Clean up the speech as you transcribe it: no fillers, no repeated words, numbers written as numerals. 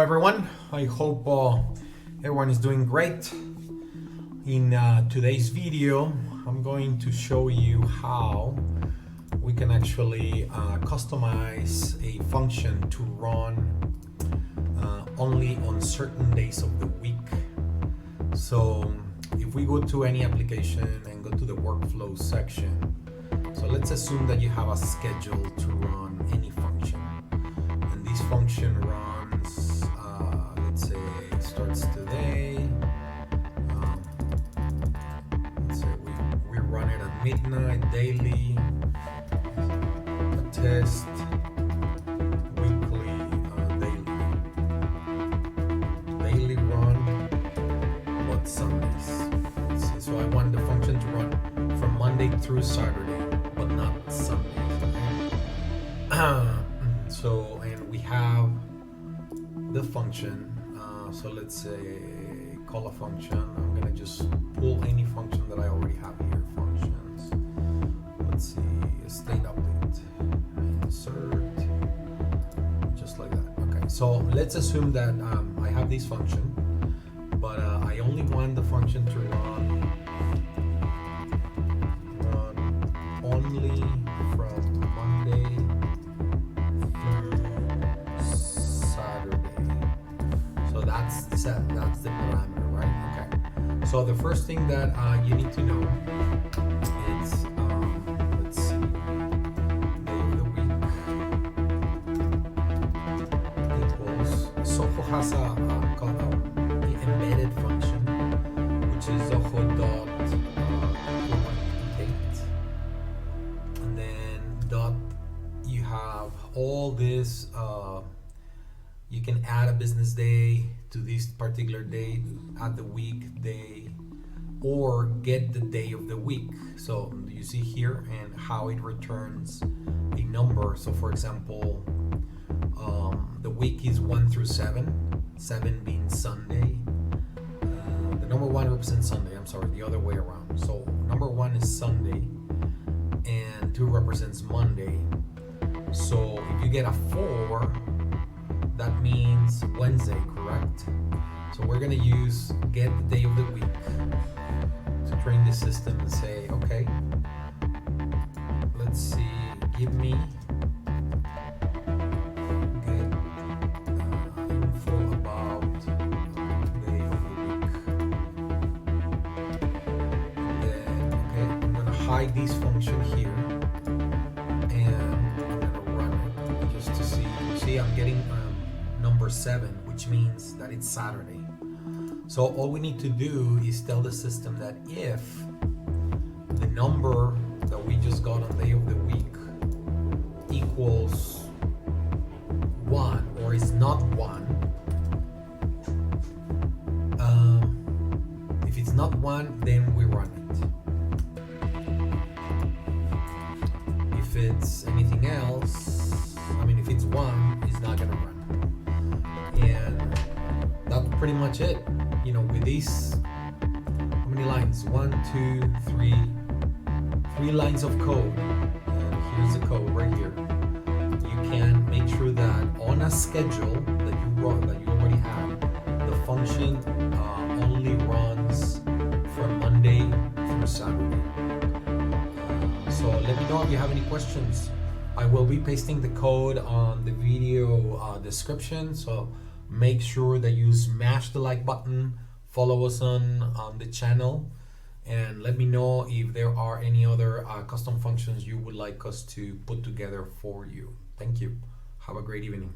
everyone. I hope everyone is doing great. In today's video, I'm going to show you how we can actually customize a function to run only on certain days of the week. So if we go to any application and go to the workflow section, so let's assume that you have a schedule to run any function, and this function runs, let's say it starts today. Let's say we run it at midnight daily, a test, weekly, daily run, but Sundays. Let's see. So I want the function to run from Monday through Saturday, but not Sundays. So, and we have the function. So let's say call a function. I'm gonna just pull any function that I already have here. Functions. Let's see, state update, insert, just like that. Okay. So let's assume that I have this function, but I only want the function to run only from Monday through Saturday. So that's the parameter, right? Okay. So the first thing that you need to know is let's see, day of the week equals Zoho has called the embedded function, which is zoho.currentdate. And then dot, you have all this, you can add a business day to this particular day, add the week day, or get the day of the week. So you see here and how it returns a number. So for example, the week is 1 through 7, 7 being Sunday. The number 1 represents Sunday, I'm sorry, the other way around. So number 1 is Sunday and 2 represents Monday. So if you get a 4, that means Wednesday, correct? So we're gonna use get the day of the week to train the system and say, okay, let's see, give me get info about day of the week. Then, okay, I'm gonna hide this function here and I'm gonna run it just to see. See, I'm getting number 7, which means that it's Saturday. So all we need to do is tell the system that if the number that we just got on day of the week equals 1 or is not 1, if it's not 1, then we run it. If it's anything else, if it's 1, it's not gonna run. And that's pretty much it. With these, how many lines? 1, 2, 3 lines of code. And here's the code right here. You can make sure that on a schedule that you already have, the function only runs from Monday through Saturday. So let me know if you have any questions. I will be pasting the code on the video description, so make sure that you smash the like button, follow us on the channel, and let me know if there are any other custom functions you would like us to put together for you. Thank you. Have a great evening.